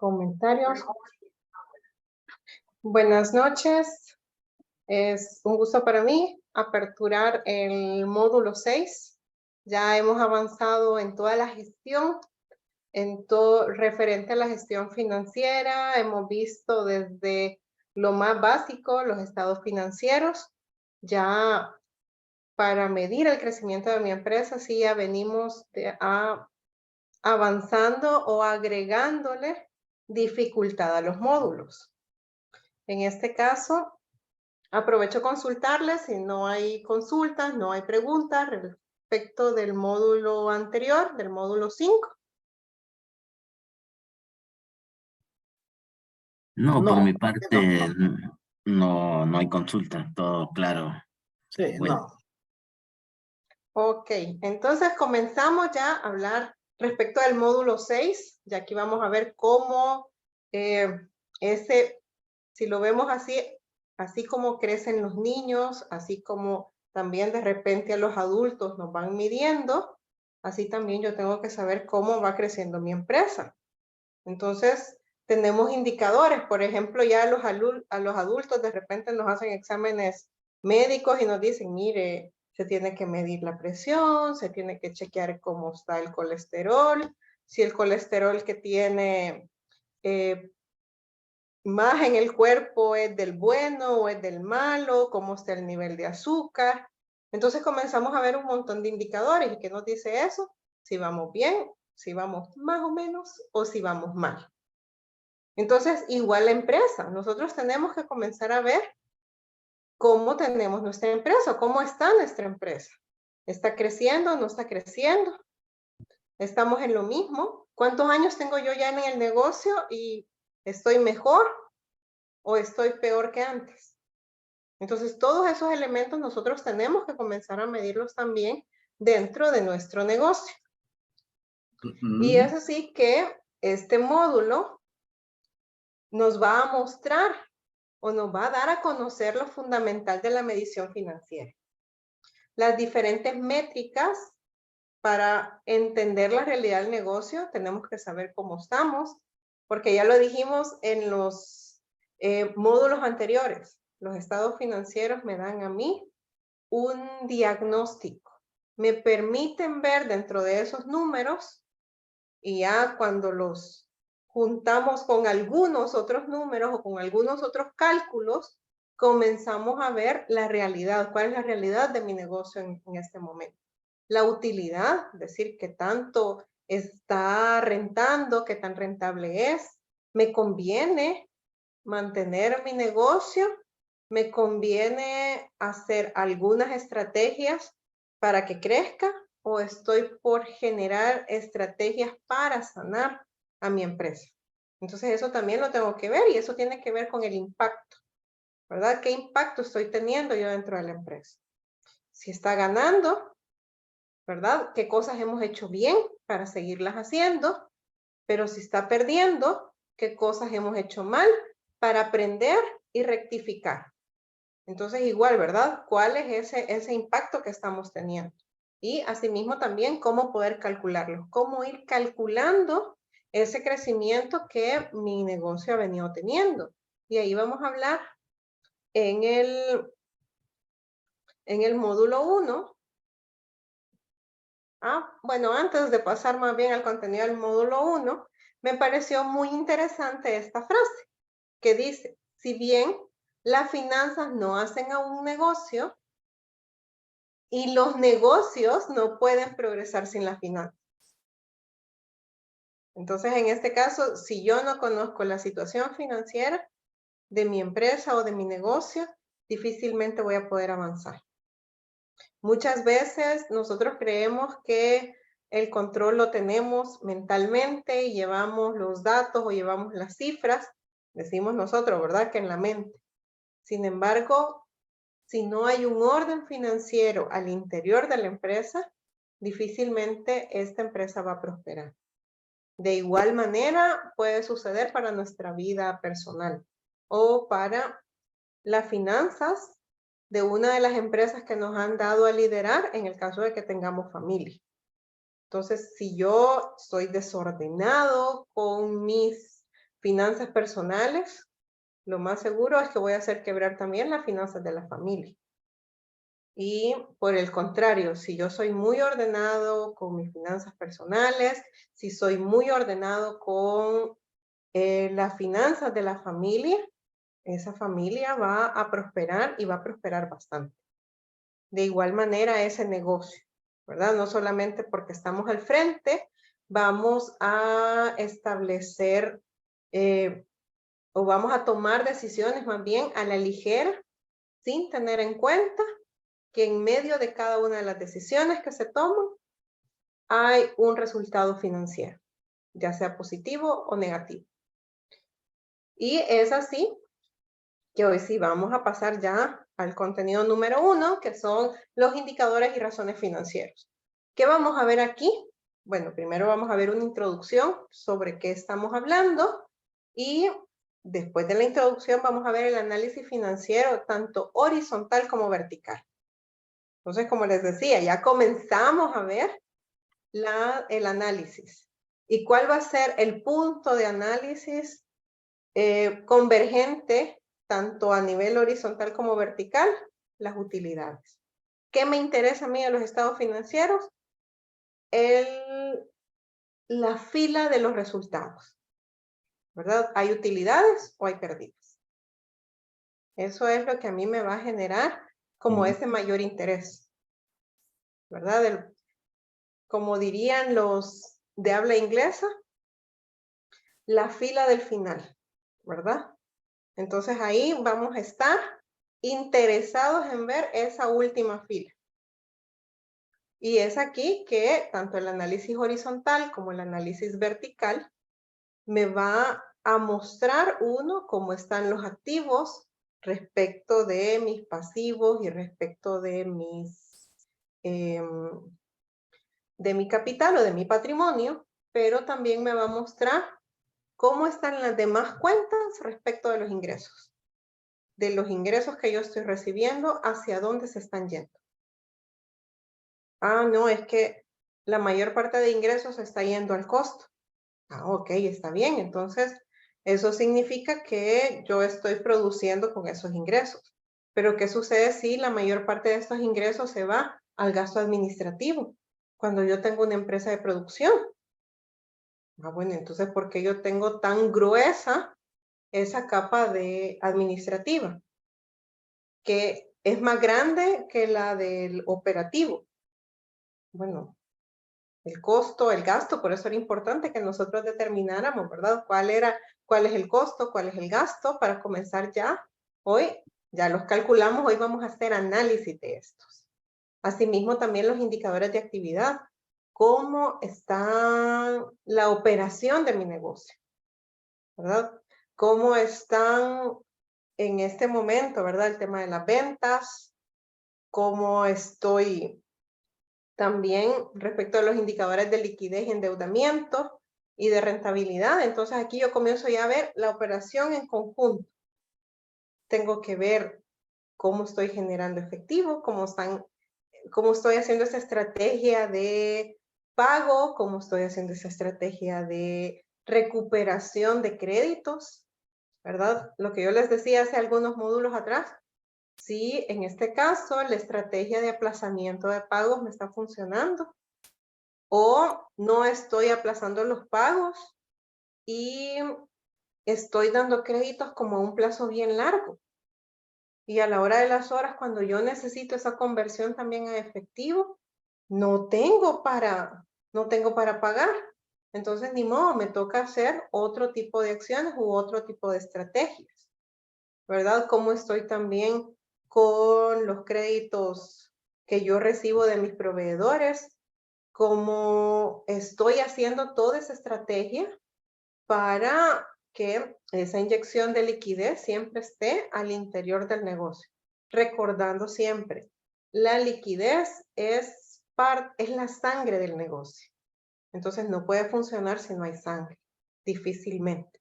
Comentarios. Buenas noches. Es un gusto para mí aperturar el módulo 6. Ya hemos avanzado en toda la gestión, en todo referente a la gestión financiera. Hemos visto desde lo más básico, los estados financieros. Ya para medir el crecimiento de mi empresa, sí ya venimos avanzando o agregándole dificultad a los módulos. En este caso, aprovecho consultarles si no hay consultas, no hay preguntas respecto del módulo anterior, del módulo 5. No, por mi parte no hay consulta, todo claro. Sí, Bueno. no. Ok, entonces comenzamos ya a hablar respecto del módulo 6. Ya aquí vamos a ver cómo si lo vemos así como crecen los niños, así como también de repente a los adultos nos van midiendo, así también yo tengo que saber cómo va creciendo mi empresa. Entonces, tenemos indicadores, por ejemplo, ya a los adultos de repente nos hacen exámenes médicos y nos dicen, mire, se tiene que medir la presión, se tiene que chequear cómo está el colesterol, si el colesterol que tiene más en el cuerpo es del bueno o es del malo, cómo está el nivel de azúcar. Entonces comenzamos a ver un montón de indicadores. ¿Y qué nos dice eso? Si vamos bien, si vamos más o menos o si vamos mal. Entonces, igual la empresa. Nosotros tenemos que comenzar a ver cómo tenemos nuestra empresa, cómo está nuestra empresa. ¿Está creciendo? ¿No está creciendo? ¿Estamos en lo mismo? ¿Cuántos años tengo yo ya en el negocio y estoy mejor o estoy peor que antes? Entonces, todos esos elementos nosotros tenemos que comenzar a medirlos también dentro de nuestro negocio. Y es así que este módulo nos va a mostrar o nos va a dar a conocer lo fundamental de la medición financiera. Las diferentes métricas para entender la realidad del negocio, tenemos que saber cómo estamos, porque ya lo dijimos en los módulos anteriores. Los estados financieros me dan a mí un diagnóstico. Me permiten ver dentro de esos números y ya cuando los juntamos con algunos otros números o con algunos otros cálculos, comenzamos a ver la realidad. ¿Cuál es la realidad de mi negocio en este momento? La utilidad, es decir, qué tanto está rentando, qué tan rentable es. ¿Me conviene mantener mi negocio? ¿Me conviene hacer algunas estrategias para que crezca? ¿O estoy por generar estrategias para sanar a mi empresa? Entonces eso también lo tengo que ver y eso tiene que ver con el impacto, ¿verdad? ¿Qué impacto estoy teniendo yo dentro de la empresa? Si está ganando, ¿verdad? ¿Qué cosas hemos hecho bien para seguirlas haciendo? Pero si está perdiendo, ¿qué cosas hemos hecho mal para aprender y rectificar? Entonces, igual, ¿verdad? ¿Cuál es ese impacto que estamos teniendo? Y asimismo también cómo poder calcularlo, cómo ir calculando ese crecimiento que mi negocio ha venido teniendo. Y ahí vamos a hablar en el módulo 1. Bueno, antes de pasar más bien al contenido del módulo 1, me pareció muy interesante esta frase que dice, si bien las finanzas no hacen a un negocio y los negocios no pueden progresar sin las finanzas. Entonces, en este caso, si yo no conozco la situación financiera de mi empresa o de mi negocio, difícilmente voy a poder avanzar. Muchas veces nosotros creemos que el control lo tenemos mentalmente y llevamos los datos o llevamos las cifras, decimos nosotros, ¿verdad? Que en la mente. Sin embargo, si no hay un orden financiero al interior de la empresa, difícilmente esta empresa va a prosperar. De igual manera puede suceder para nuestra vida personal o para las finanzas de una de las empresas que nos han dado a liderar en el caso de que tengamos familia. Entonces, si yo soy desordenado con mis finanzas personales, lo más seguro es que voy a hacer quebrar también las finanzas de la familia. Y por el contrario, si yo soy muy ordenado con mis finanzas personales, si soy muy ordenado con las finanzas de la familia, esa familia va a prosperar y va a prosperar bastante. De igual manera ese negocio, ¿verdad? No solamente porque estamos al frente, vamos a establecer o vamos a tomar decisiones más bien a la ligera, sin tener en cuenta que en medio de cada una de las decisiones que se toman hay un resultado financiero, ya sea positivo o negativo. Y es así que hoy sí vamos a pasar ya al contenido número 1, que son los indicadores y razones financieros. ¿Qué vamos a ver aquí? Bueno, primero vamos a ver una introducción sobre qué estamos hablando y después de la introducción vamos a ver el análisis financiero tanto horizontal como vertical. Entonces, como les decía, ya comenzamos a ver el análisis. ¿Y cuál va a ser el punto de análisis convergente tanto a nivel horizontal como vertical? Las utilidades. ¿Qué me interesa a mí de los estados financieros? La fila de los resultados, ¿verdad? ¿Hay utilidades o hay pérdidas? Eso es lo que a mí me va a generar como ese mayor interés, ¿verdad? Como dirían los de habla inglesa, la fila del final, ¿verdad? Entonces ahí vamos a estar interesados en ver esa última fila. Y es aquí que tanto el análisis horizontal como el análisis vertical me va a mostrar cómo están los activos respecto de mis pasivos y respecto de de mi capital o de mi patrimonio, pero también me va a mostrar cómo están las demás cuentas respecto de los ingresos que yo estoy recibiendo, hacia dónde se están yendo. Ah, no, es que la mayor parte de ingresos se está yendo al costo. Ah, ok, está bien. Entonces, eso significa que yo estoy produciendo con esos ingresos. Pero, ¿qué sucede si la mayor parte de estos ingresos se va al gasto administrativo? Cuando yo tengo una empresa de producción. Ah, bueno, entonces, ¿por qué yo tengo tan gruesa esa capa de administrativa? Que es más grande que la del operativo. Bueno, el costo, el gasto, por eso era importante que nosotros determináramos, ¿verdad? ¿Cuál es el costo, cuál es el gasto para comenzar ya? Hoy ya los calculamos, hoy vamos a hacer análisis de estos. Asimismo, también los indicadores de actividad. ¿Cómo está la operación de mi negocio? ¿Verdad? ¿Cómo están en este momento, verdad? El tema de las ventas, cómo estoy también respecto a los indicadores de liquidez y endeudamiento y de rentabilidad. Entonces aquí yo comienzo ya a ver la operación en conjunto. Tengo que ver cómo estoy generando efectivo, cómo estoy haciendo esa estrategia de pago, cómo estoy haciendo esa estrategia de recuperación de créditos, ¿verdad? Lo que yo les decía hace algunos módulos atrás, si en este caso la estrategia de aplazamiento de pagos me está funcionando o no estoy aplazando los pagos y estoy dando créditos como a un plazo bien largo. Y a la hora de las horas, cuando yo necesito esa conversión también a efectivo, no tengo para pagar. Entonces, ni modo, me toca hacer otro tipo de acciones u otro tipo de estrategias, ¿verdad? Como estoy también con los créditos que yo recibo de mis proveedores, cómo estoy haciendo toda esa estrategia para que esa inyección de liquidez siempre esté al interior del negocio. Recordando siempre, la liquidez es la sangre del negocio. Entonces no puede funcionar si no hay sangre, difícilmente.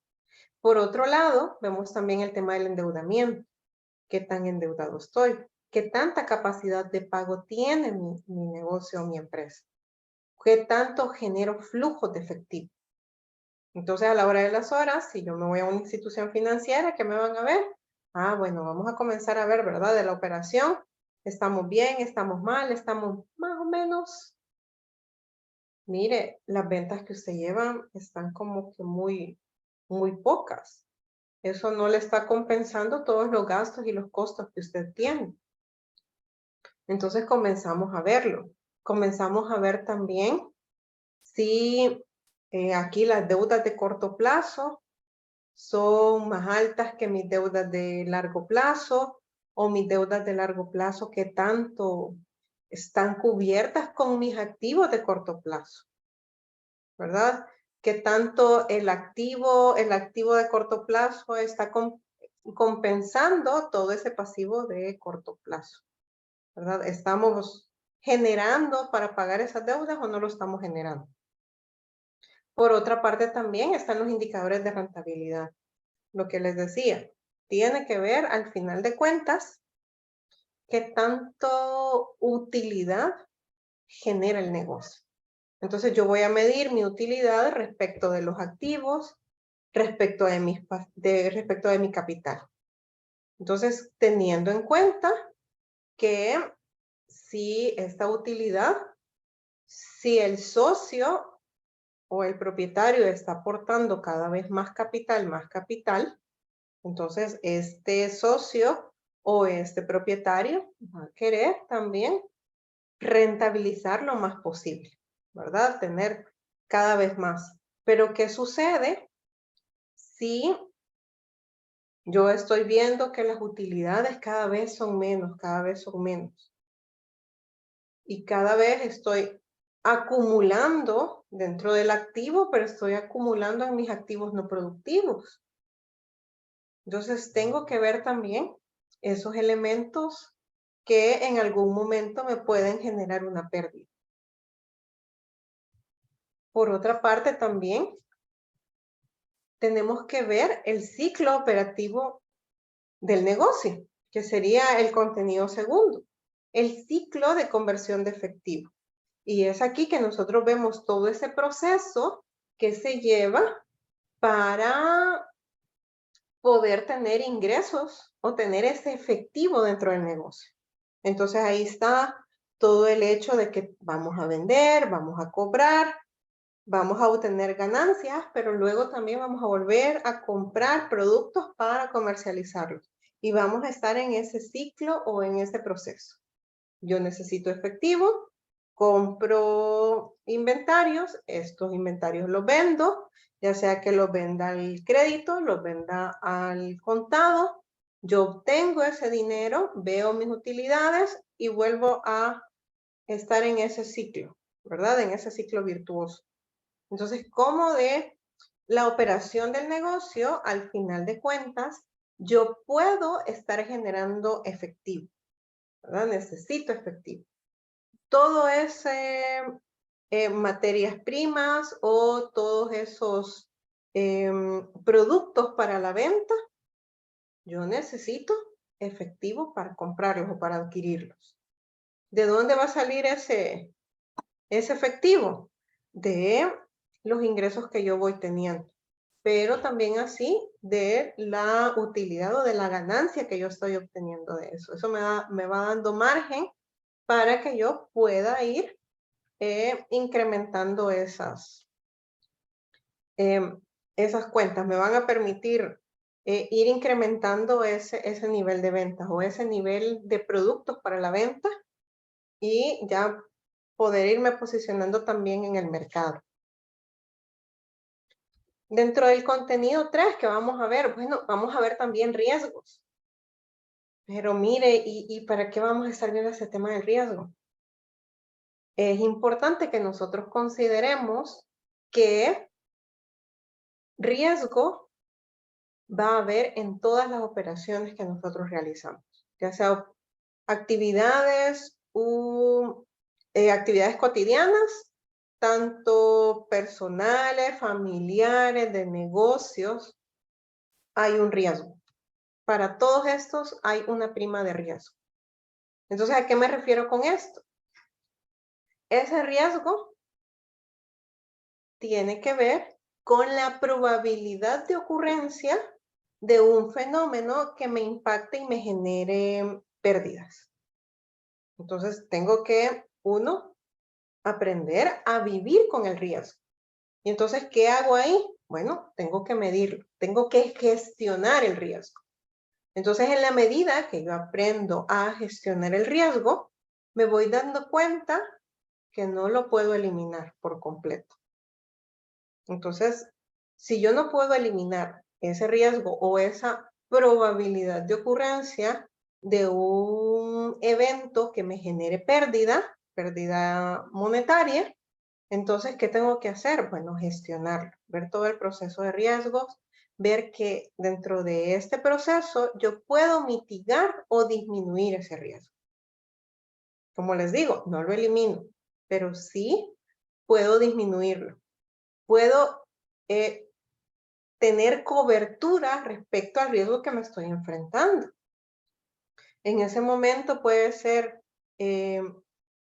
Por otro lado, vemos también el tema del endeudamiento. ¿Qué tan endeudado estoy? ¿Qué tanta capacidad de pago tiene mi negocio o mi empresa? ¿Qué tanto genero flujos de efectivo? Entonces, a la hora de las horas, si yo me voy a una institución financiera, ¿qué me van a ver? Ah, bueno, vamos a comenzar a ver, ¿verdad? De la operación. ¿Estamos bien? ¿Estamos mal? ¿Estamos más o menos? Mire, las ventas que usted lleva están como que muy pocas. Eso no le está compensando todos los gastos y los costos que usted tiene. Entonces comenzamos a verlo. Comenzamos a ver también si aquí las deudas de corto plazo son más altas que mis deudas de largo plazo, o mis deudas de largo plazo que tanto están cubiertas con mis activos de corto plazo, ¿verdad? Que tanto el activo de corto plazo está compensando todo ese pasivo de corto plazo, ¿verdad? ¿Estamos generando para pagar esas deudas o no lo estamos generando? Por otra parte, también están los indicadores de rentabilidad. Lo que les decía, tiene que ver al final de cuentas qué tanto utilidad genera el negocio. Entonces yo voy a medir mi utilidad respecto de los activos, respecto de mi capital. Entonces, teniendo en cuenta que si esta utilidad, si el socio o el propietario está aportando cada vez más capital, entonces este socio o este propietario va a querer también rentabilizar lo más posible, ¿verdad? Tener cada vez más. Pero ¿qué sucede si yo estoy viendo que las utilidades cada vez son menos, y cada vez estoy acumulando dentro del activo, pero estoy acumulando en mis activos no productivos? Entonces tengo que ver también esos elementos que en algún momento me pueden generar una pérdida. Por otra parte, también tenemos que ver el ciclo operativo del negocio, que sería el contenido segundo, el ciclo de conversión de efectivo. Y es aquí que nosotros vemos todo ese proceso que se lleva para poder tener ingresos o tener ese efectivo dentro del negocio. Entonces ahí está todo el hecho de que vamos a vender, vamos a cobrar, vamos a obtener ganancias, pero luego también vamos a volver a comprar productos para comercializarlos. Y vamos a estar en ese ciclo o en ese proceso. Yo necesito efectivo, compro inventarios, estos inventarios los vendo, ya sea que los venda al crédito, los venda al contado. Yo obtengo ese dinero, veo mis utilidades y vuelvo a estar en ese ciclo, ¿verdad? En ese ciclo virtuoso. Entonces, ¿cómo de la operación del negocio, al final de cuentas, yo puedo estar generando efectivo, ¿verdad? Necesito efectivo. Todo ese materias primas o todos esos productos para la venta, yo necesito efectivo para comprarlos o para adquirirlos. ¿De dónde va a salir ese efectivo? De los ingresos que yo voy teniendo, pero también así de la utilidad o de la ganancia que yo estoy obteniendo de eso. Eso me va dando margen para que yo pueda ir incrementando esas cuentas. Me van a permitir ir incrementando ese nivel de ventas o ese nivel de productos para la venta y ya poder irme posicionando también en el mercado. Dentro del contenido 3 que vamos a ver, bueno, vamos a ver también riesgos. Pero mire, ¿y para qué vamos a estar viendo ese tema del riesgo? Es importante que nosotros consideremos que riesgo va a haber en todas las operaciones que nosotros realizamos, ya sea actividades actividades cotidianas, tanto personales, familiares, de negocios, hay un riesgo. Para todos estos hay una prima de riesgo. Entonces, ¿a qué me refiero con esto? Ese riesgo tiene que ver con la probabilidad de ocurrencia de un fenómeno que me impacte y me genere pérdidas. Entonces, tengo que, uno, aprender a vivir con el riesgo. Y entonces, ¿qué hago ahí? Bueno, tengo que medirlo, tengo que gestionar el riesgo. Entonces, en la medida que yo aprendo a gestionar el riesgo, me voy dando cuenta que no lo puedo eliminar por completo. Entonces, si yo no puedo eliminar ese riesgo o esa probabilidad de ocurrencia de un evento que me genere pérdida monetaria, entonces, ¿qué tengo que hacer? Bueno, gestionarlo, ver todo el proceso de riesgos, ver que dentro de este proceso yo puedo mitigar o disminuir ese riesgo. Como les digo, no lo elimino, pero sí puedo disminuirlo. Puedo tener cobertura respecto al riesgo que me estoy enfrentando. En ese momento puede ser,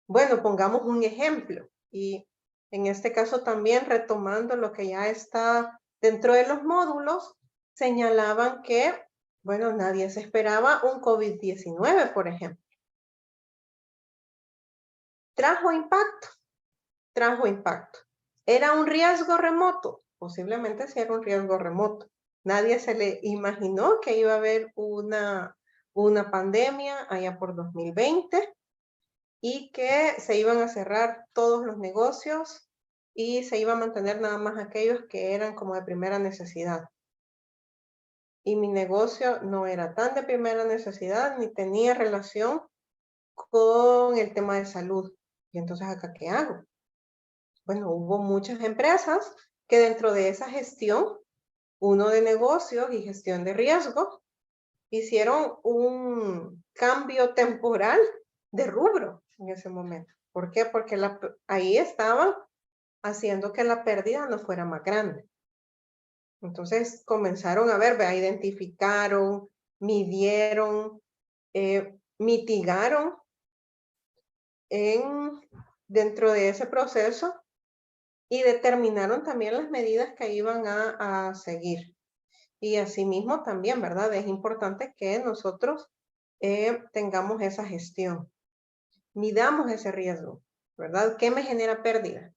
bueno, pongamos un ejemplo y en este caso también retomando lo que ya está dentro de los módulos, señalaban que, bueno, nadie se esperaba un COVID-19, por ejemplo. Trajo impacto. ¿Era un riesgo remoto? Posiblemente sí era un riesgo remoto. Nadie se le imaginó que iba a haber una pandemia allá por 2020 y que se iban a cerrar todos los negocios y se iba a mantener nada más aquellos que eran como de primera necesidad. Y mi negocio no era tan de primera necesidad ni tenía relación con el tema de salud. Y entonces, ¿acá qué hago? Bueno, hubo muchas empresas que dentro de esa gestión, uno de negocios y gestión de riesgo, hicieron un cambio temporal de rubro en ese momento. ¿Por qué? Porque ahí estaban haciendo que la pérdida no fuera más grande. Entonces comenzaron a ver, identificaron, midieron, mitigaron dentro de ese proceso y determinaron también las medidas que iban a seguir. Y asimismo también, ¿verdad? Es importante que nosotros tengamos esa gestión, midamos ese riesgo, ¿verdad? ¿Qué me genera pérdida?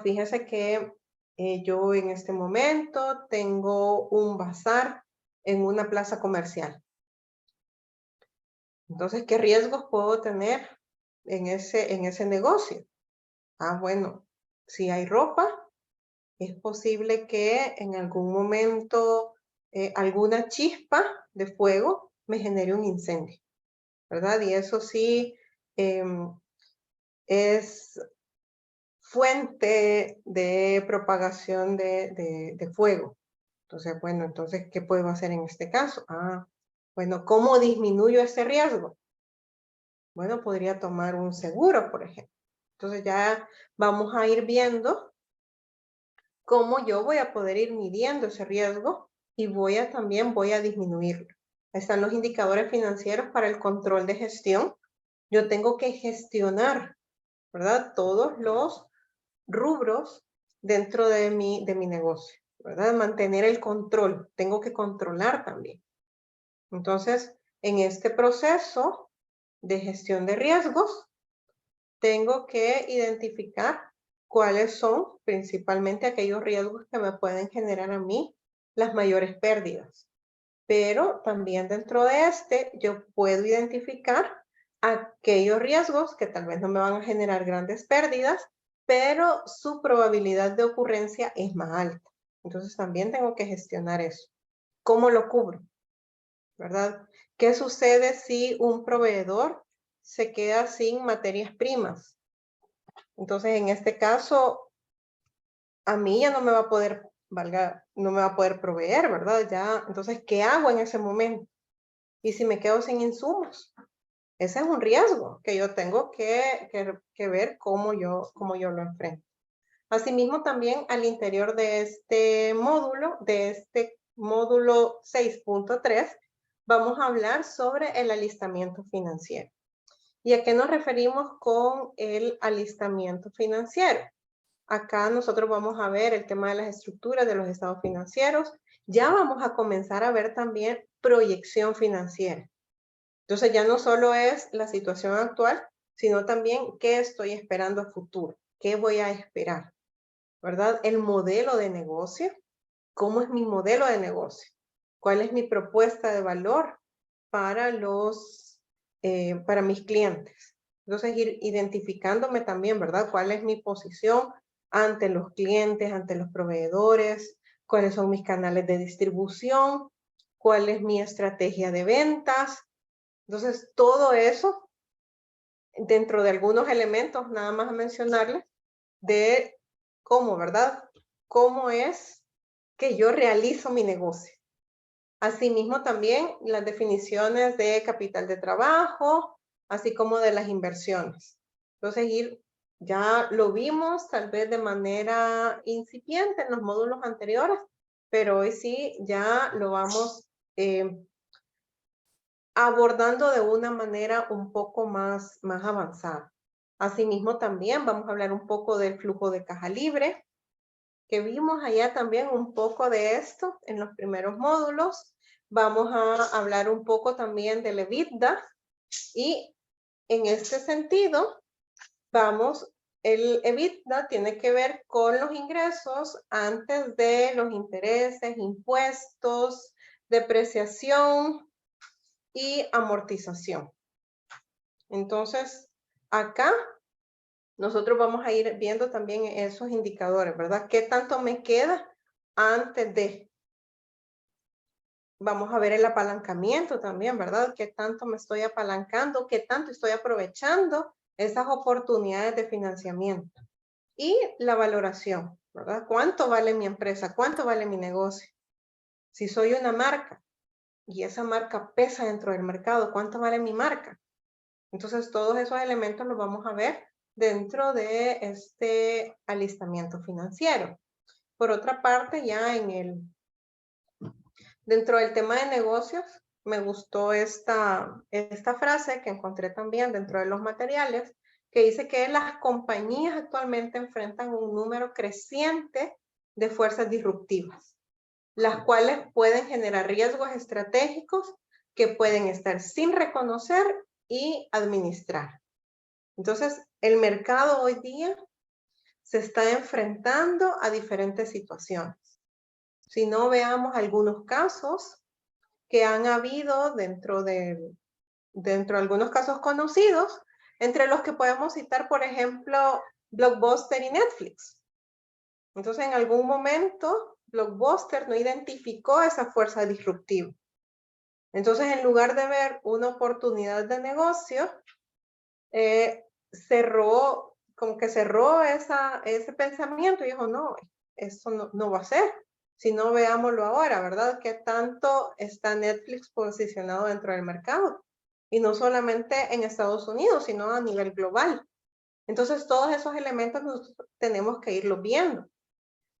Fíjese que yo en este momento tengo un bazar en una plaza comercial. Entonces, ¿qué riesgos puedo tener en ese negocio? Bueno, si hay ropa, es posible que en algún momento alguna chispa de fuego me genere un incendio, ¿verdad? Y eso sí es fuente de propagación de fuego. Entonces, bueno, entonces, ¿qué puedo hacer en este caso? Bueno, ¿cómo disminuyo ese riesgo? Bueno, podría tomar un seguro, por ejemplo. Entonces ya vamos a ir viendo cómo yo voy a poder ir midiendo ese riesgo y también voy a disminuirlo. Están los indicadores financieros para el control de gestión. Yo tengo que gestionar, ¿verdad? Todos los rubros dentro de mi negocio, ¿verdad? Mantener el control. Tengo que controlar también. Entonces, en este proceso de gestión de riesgos, tengo que identificar cuáles son principalmente aquellos riesgos que me pueden generar a mí las mayores pérdidas. Pero también dentro de yo puedo identificar aquellos riesgos que tal vez no me van a generar grandes pérdidas, pero su probabilidad de ocurrencia es más alta. Entonces también tengo que gestionar eso. ¿Cómo lo cubro? ¿Verdad? ¿Qué sucede si un proveedor se queda sin materias primas? Entonces, en este caso, a mí ya no me va a poder, no me va a poder proveer, ¿verdad? Ya, entonces, ¿qué hago en ese momento? Y si me quedo sin insumos, ese es un riesgo que yo tengo que ver cómo yo lo enfrento. Asimismo, también al interior de este módulo 6.3, vamos a hablar sobre el alistamiento financiero. ¿Y a qué nos referimos con el alistamiento financiero? Acá nosotros vamos a ver el tema de las estructuras de los estados financieros. Ya vamos a comenzar a ver también proyección financiera. Entonces ya no solo es la situación actual, sino también qué estoy esperando a futuro, qué voy a esperar, ¿verdad? El modelo de negocio, cómo es mi modelo de negocio, cuál es mi propuesta de valor para para mis clientes. Entonces ir identificándome también, ¿verdad? ¿Cuál es mi posición ante los clientes, ante los proveedores? ¿Cuáles son mis canales de distribución? ¿Cuál es mi estrategia de ventas? Entonces, todo eso, dentro de algunos elementos, nada más a mencionarles, de cómo, ¿verdad? Cómo es que yo realizo mi negocio. Asimismo, también las definiciones de capital de trabajo, así como de las inversiones. Entonces, ya lo vimos tal vez de manera incipiente en los módulos anteriores, pero hoy sí ya lo vamos abordando de una manera un poco más avanzada. Asimismo, también vamos a hablar un poco del flujo de caja libre, que vimos allá también un poco de esto en los primeros módulos. Vamos a hablar un poco también del EBITDA y en este sentido, el EBITDA tiene que ver con los ingresos antes de los intereses, impuestos, depreciación y amortización. Entonces, acá nosotros vamos a ir viendo también esos indicadores, ¿verdad? ¿Qué tanto me queda antes de? Vamos a ver el apalancamiento también, ¿verdad? ¿Qué tanto me estoy apalancando? ¿Qué tanto estoy aprovechando esas oportunidades de financiamiento? Y la valoración, ¿verdad? ¿Cuánto vale mi empresa? ¿Cuánto vale mi negocio? Si soy una marca y esa marca pesa dentro del mercado, ¿cuánto vale mi marca? Entonces, todos esos elementos los vamos a ver dentro de este alistamiento financiero. Por otra parte, ya dentro del tema de negocios, me gustó esta frase que encontré también dentro de los materiales, que dice que las compañías actualmente enfrentan un número creciente de fuerzas disruptivas, las cuales pueden generar riesgos estratégicos que pueden estar sin reconocer y administrar. Entonces, el mercado hoy día se está enfrentando a diferentes situaciones. Si no, veamos algunos casos que han habido dentro de algunos casos conocidos, entre los que podemos citar, por ejemplo, Blockbuster y Netflix. Entonces, en algún momento, Blockbuster no identificó esa fuerza disruptiva. Entonces, en lugar de ver una oportunidad de negocio, como que cerró ese pensamiento y dijo, no, eso no va a ser. Si no, veámoslo ahora, ¿verdad? ¿Qué tanto está Netflix posicionado dentro del mercado? Y no solamente en Estados Unidos, sino a nivel global. Entonces, todos esos elementos nosotros tenemos que irlos viendo.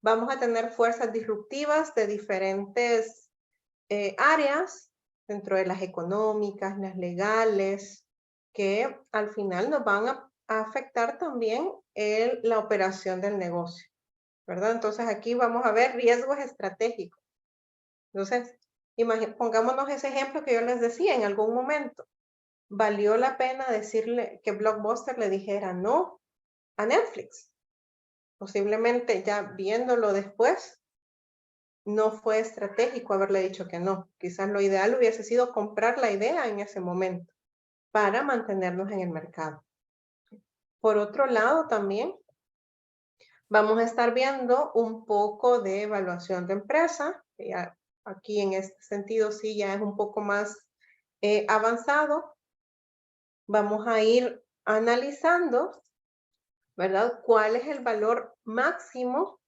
Vamos a tener fuerzas disruptivas de diferentes áreas, dentro de las económicas, las legales, que al final nos van a afectar también la operación del negocio, ¿verdad? Entonces aquí vamos a ver riesgos estratégicos. Entonces, pongámonos ese ejemplo que yo les decía en algún momento. ¿Valió la pena decirle que Blockbuster le dijera no a Netflix? Posiblemente ya viéndolo después, no fue estratégico haberle dicho que no. Quizás lo ideal hubiese sido comprar la idea en ese momento para mantenernos en el mercado. Por otro lado, también vamos a estar viendo un poco de evaluación de empresa. Aquí en este sentido sí ya es un poco más avanzado. Vamos a ir analizando, ¿verdad? ¿Cuál es el valor máximo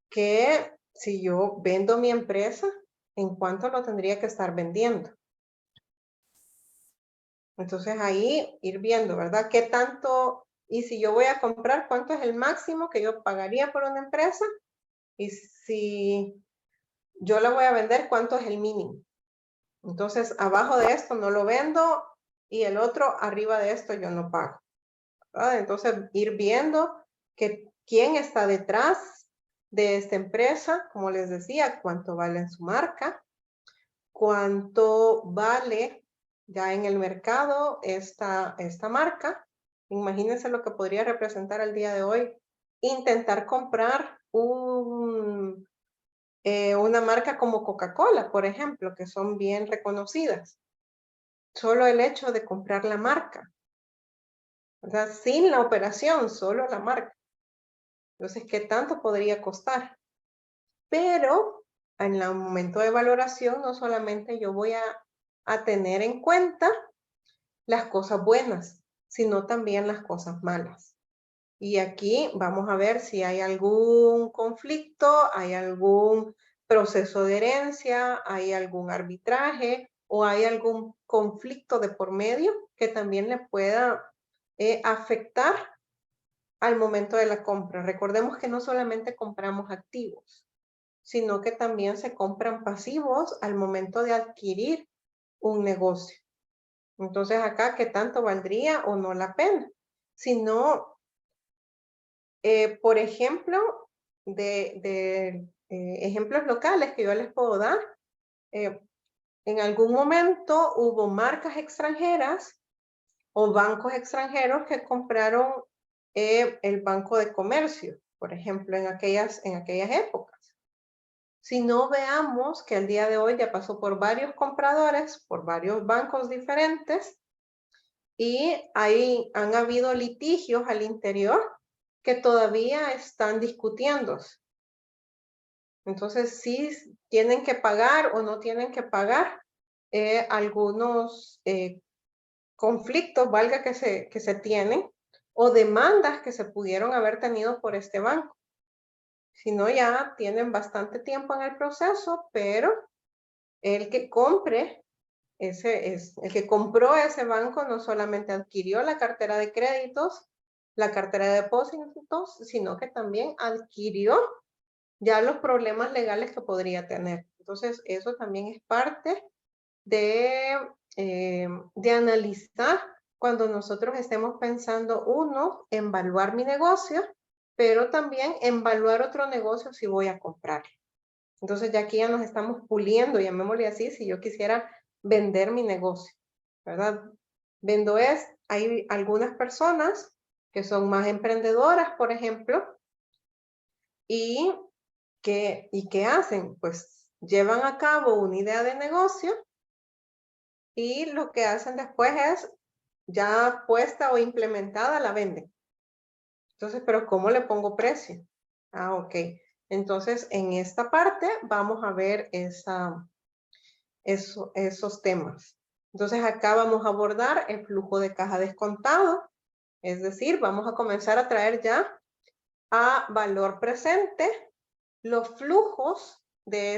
que si yo vendo mi empresa, en cuánto lo tendría que estar vendiendo? Entonces ahí ir viendo, ¿verdad? ¿Qué tanto? Y si yo voy a comprar, ¿cuánto es el máximo que yo pagaría por una empresa? Y si yo la voy a vender, ¿cuánto es el mínimo? Entonces, abajo de esto no lo vendo y el otro arriba de esto yo no pago, ¿verdad? Entonces, ir viendo qué quién está detrás de esta empresa, como les decía, cuánto vale en su marca, cuánto vale ya en el mercado esta marca. Imagínense lo que podría representar al día de hoy intentar comprar una marca como Coca-Cola, por ejemplo, que son bien reconocidas. Solo el hecho de comprar la marca, ¿verdad? Sin la operación, solo la marca. Entonces, ¿qué tanto podría costar? Pero en el momento de valoración, no solamente yo voy a tener en cuenta las cosas buenas, sino también las cosas malas. Y aquí vamos a ver si hay algún conflicto, hay algún proceso de herencia, hay algún arbitraje o hay algún conflicto de por medio que también le pueda afectar al momento de la compra. Recordemos que no solamente compramos activos, sino que también se compran pasivos al momento de adquirir un negocio. Entonces acá, ¿qué tanto valdría o no la pena? Si no, por ejemplo, ejemplos locales que yo les puedo dar, en algún momento hubo marcas extranjeras o bancos extranjeros que compraron el Banco de Comercio, por ejemplo, en aquellas épocas. Si no, veamos que al día de hoy ya pasó por varios compradores, por varios bancos diferentes, y ahí han habido litigios al interior que todavía están discutiéndose. Entonces, sí tienen que pagar o no tienen que pagar algunos conflictos, valga que se tienen, o demandas que se pudieron haber tenido por este banco. Si no, ya tienen bastante tiempo en el proceso, pero el que compre el que compró ese banco no solamente adquirió la cartera de créditos, la cartera de depósitos, sino que también adquirió ya los problemas legales que podría tener. Entonces, eso también es parte de analizar cuando nosotros estemos pensando, uno, en evaluar mi negocio, pero también en evaluar otro negocio si voy a comprar. Entonces ya aquí ya nos estamos puliendo, llamémosle así, si yo quisiera vender mi negocio, ¿verdad? Hay algunas personas que son más emprendedoras, por ejemplo, y ¿qué hacen? Pues llevan a cabo una idea de negocio y lo que hacen después es ya puesta o implementada la venden. Entonces, ¿pero cómo le pongo precio? Ah, ok. Entonces, en esta parte vamos a ver esos temas. Entonces, acá vamos a abordar el flujo de caja descontado, es decir, vamos a comenzar a traer ya a valor presente los flujos de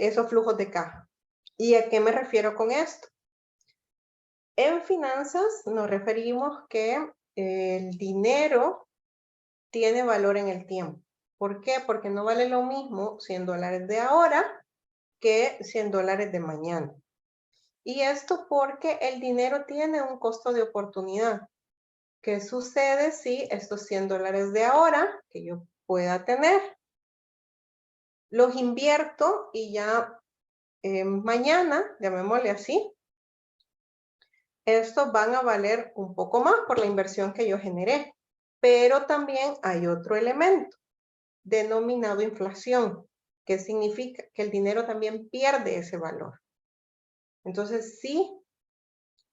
esos flujos de caja. ¿Y a qué me refiero con esto? En finanzas nos referimos que el dinero tiene valor en el tiempo. ¿Por qué? Porque no vale lo mismo $100 de ahora que $100 de mañana. Y esto porque el dinero tiene un costo de oportunidad. ¿Qué sucede si estos $100 de ahora que yo pueda tener los invierto y ya mañana, llamémosle así, estos van a valer un poco más por la inversión que yo generé? Pero también hay otro elemento denominado inflación, que significa que el dinero también pierde ese valor. Entonces, sí,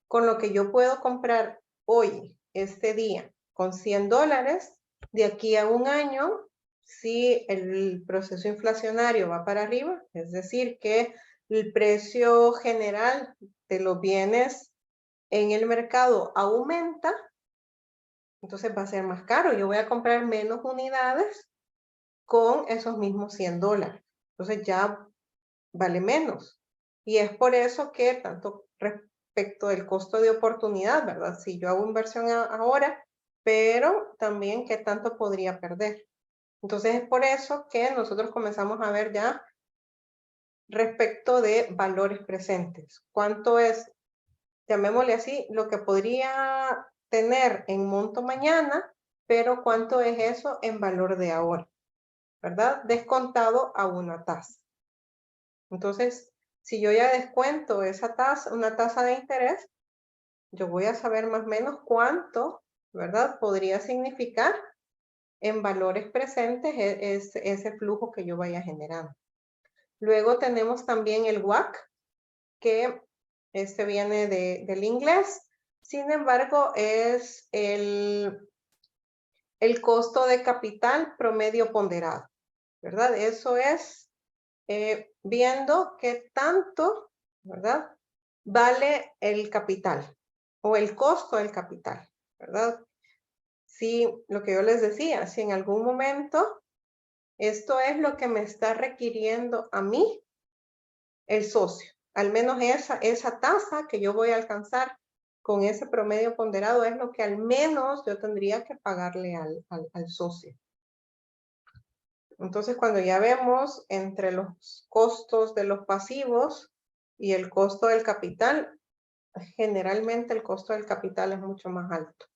con lo que yo puedo comprar hoy, este día, con $100, de aquí a un año, si el proceso inflacionario va para arriba, es decir, que el precio general de los bienes en el mercado aumenta, entonces va a ser más caro. Yo voy a comprar menos unidades con esos mismos $100. Entonces ya vale menos. Y es por eso que tanto respecto del costo de oportunidad, ¿verdad? Si yo hago inversión ahora, pero también qué tanto podría perder. Entonces es por eso que nosotros comenzamos a ver ya respecto de valores presentes. ¿Cuánto es, llamémosle así, lo que podría tener en monto mañana pero ¿cuánto es eso en valor de ahora? ¿Verdad? Descontado a una tasa. Entonces, si yo ya descuento esa tasa, una tasa de interés, yo voy a saber más o menos cuánto, ¿verdad? Podría significar en valores presentes ese flujo que yo vaya generando. Luego tenemos también el WACC, que este viene del inglés. Sin embargo, es el costo de capital promedio ponderado, ¿verdad? Eso es viendo qué tanto, ¿verdad? Vale el capital o el costo del capital, ¿verdad? Si lo que yo les decía, si en algún momento esto es lo que me está requiriendo a mí el socio, al menos esa tasa que yo voy a alcanzar con ese promedio ponderado es lo que al menos yo tendría que pagarle al socio. Entonces, cuando ya vemos entre los costos de los pasivos y el costo del capital, generalmente el costo del capital es mucho más alto.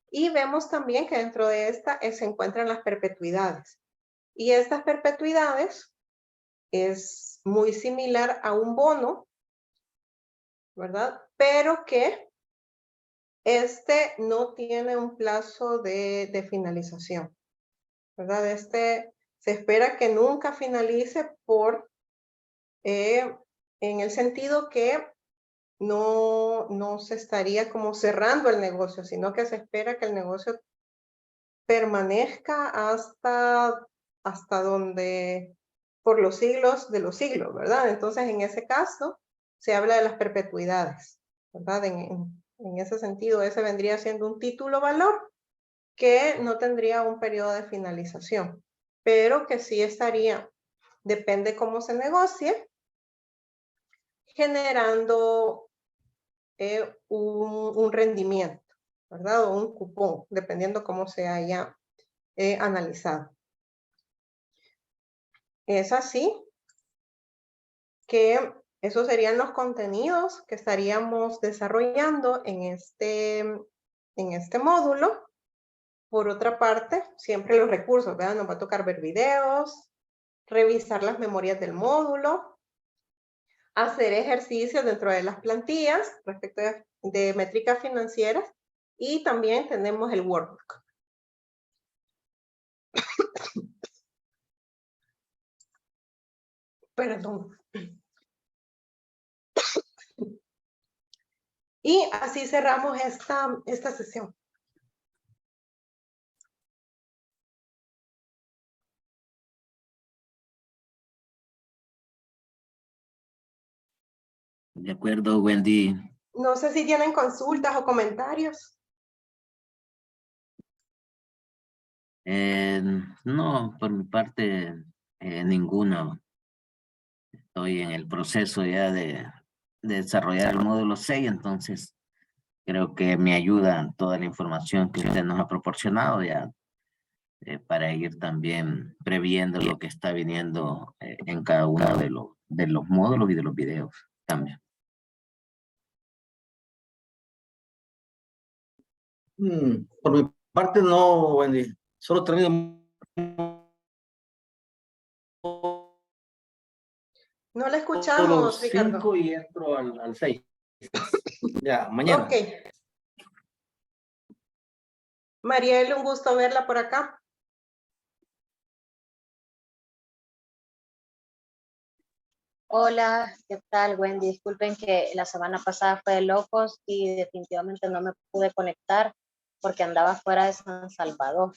Y vemos también que dentro de esta se encuentran las perpetuidades. Y estas perpetuidades es muy similar a un bono, ¿verdad? Pero que este no tiene un plazo de finalización, ¿verdad? Este se espera que nunca finalice en el sentido que no se estaría como cerrando el negocio, sino que se espera que el negocio permanezca hasta donde, por los siglos de los siglos, ¿verdad? Entonces, en ese caso, se habla de las perpetuidades, ¿verdad? En ese sentido, ese vendría siendo un título valor que no tendría un periodo de finalización, pero que sí estaría, depende cómo se negocie, generando un rendimiento, ¿verdad? O un cupón, dependiendo cómo se haya analizado. Es así que esos serían los contenidos que estaríamos desarrollando en este módulo. Por otra parte, siempre los recursos, ¿verdad? Nos va a tocar ver videos, revisar las memorias del módulo, hacer ejercicios dentro de las plantillas respecto de métricas financieras y también tenemos el workbook. Perdón. Y así cerramos esta sesión. De acuerdo, Wendy. No sé si tienen consultas o comentarios. No, por mi parte, ninguno. Estoy en el proceso ya de desarrollar el módulo 6, entonces creo que me ayuda toda la información que usted nos ha proporcionado ya para ir también previendo lo que está viniendo en cada uno de los módulos y de los videos también. Por mi parte no, Wendy. Solo termino. No le escuchamos, Ricardo. 5 y entro al 6. Ya, mañana. Ok. Mariel, un gusto verla por acá. Hola, ¿qué tal, Wendy? Disculpen que la semana pasada fue de locos y definitivamente no me pude conectar porque andaba fuera de San Salvador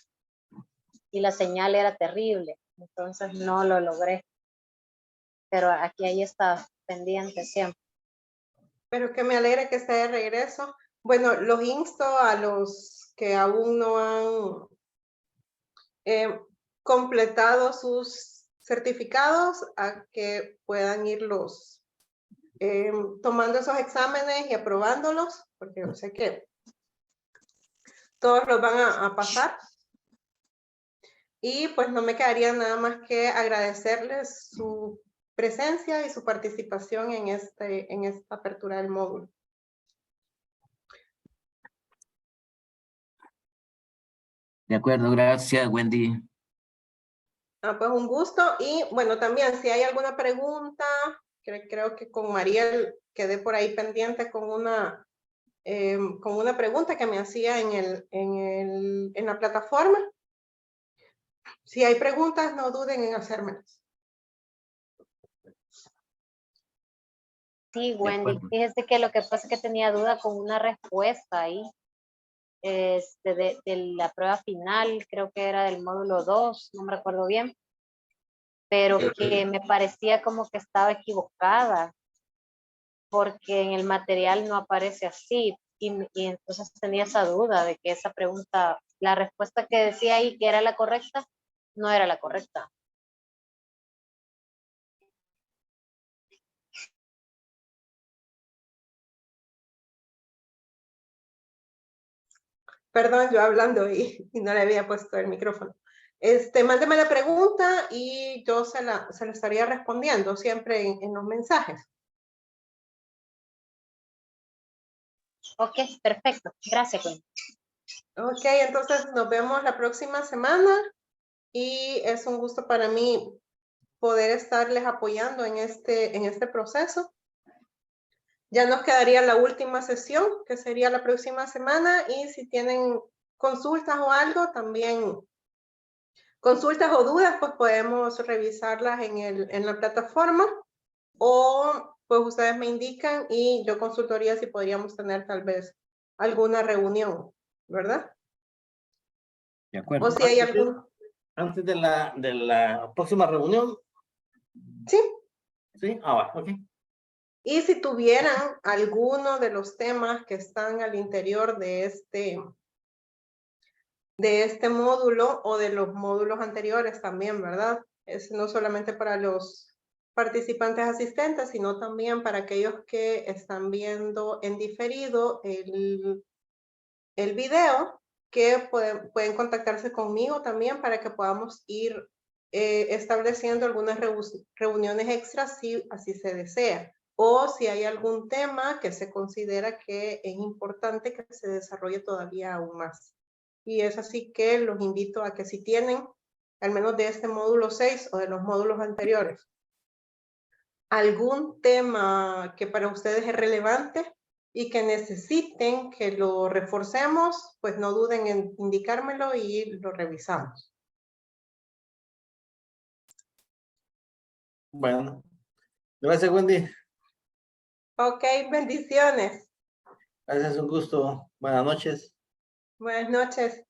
y la señal era terrible, entonces no lo logré. Pero ahí está, pendiente siempre. Pero que me alegra que esté de regreso. Bueno, los insto a los que aún no han completado sus certificados a que puedan irlos tomando esos exámenes y aprobándolos, porque yo sé que todos los van a pasar. Y pues no me quedaría nada más que agradecerles su presencia y su participación en esta apertura del módulo. De acuerdo, gracias, Wendy. Ah, pues un gusto. Y bueno, también si hay alguna pregunta, creo que con Mariel quedé por ahí pendiente con una pregunta que me hacía en la plataforma. Si hay preguntas, no duden en hacérmelas. Sí, Wendy, fíjese que lo que pasa es que tenía duda con una respuesta ahí. De la prueba final, creo que era del módulo 2, no me recuerdo bien, pero que me parecía como que estaba equivocada, porque en el material no aparece así, y entonces tenía esa duda de que esa pregunta, la respuesta que decía ahí que era la correcta, no era la correcta. Perdón, yo hablando y no le había puesto el micrófono. Mándeme la pregunta y yo se la estaría respondiendo siempre en los mensajes. Ok, perfecto. Gracias, Wendy. Ok, entonces nos vemos la próxima semana y es un gusto para mí poder estarles apoyando en este proceso. Ya nos quedaría la última sesión, que sería la próxima semana, y si tienen consultas o algo, también consultas o dudas, pues podemos revisarlas en la plataforma, o pues ustedes me indican y yo consultaría si podríamos tener tal vez alguna reunión, ¿verdad? De acuerdo. O si hay algún... Antes de la próxima reunión. Sí. Sí, bueno, ok. Y si tuvieran alguno de los temas que están al interior de este módulo o de los módulos anteriores también, ¿verdad? Es no solamente para los participantes asistentes, sino también para aquellos que están viendo en diferido el video, que pueden contactarse conmigo también para que podamos ir estableciendo algunas reuniones extras si así se desea. O si hay algún tema que se considera que es importante que se desarrolle todavía aún más. Y es así que los invito a que si tienen, al menos de este módulo 6 o de los módulos anteriores, algún tema que para ustedes es relevante y que necesiten que lo reforcemos, pues no duden en indicármelo y lo revisamos. Bueno, gracias, Wendy. Ok, bendiciones. Gracias, un gusto. Buenas noches. Buenas noches.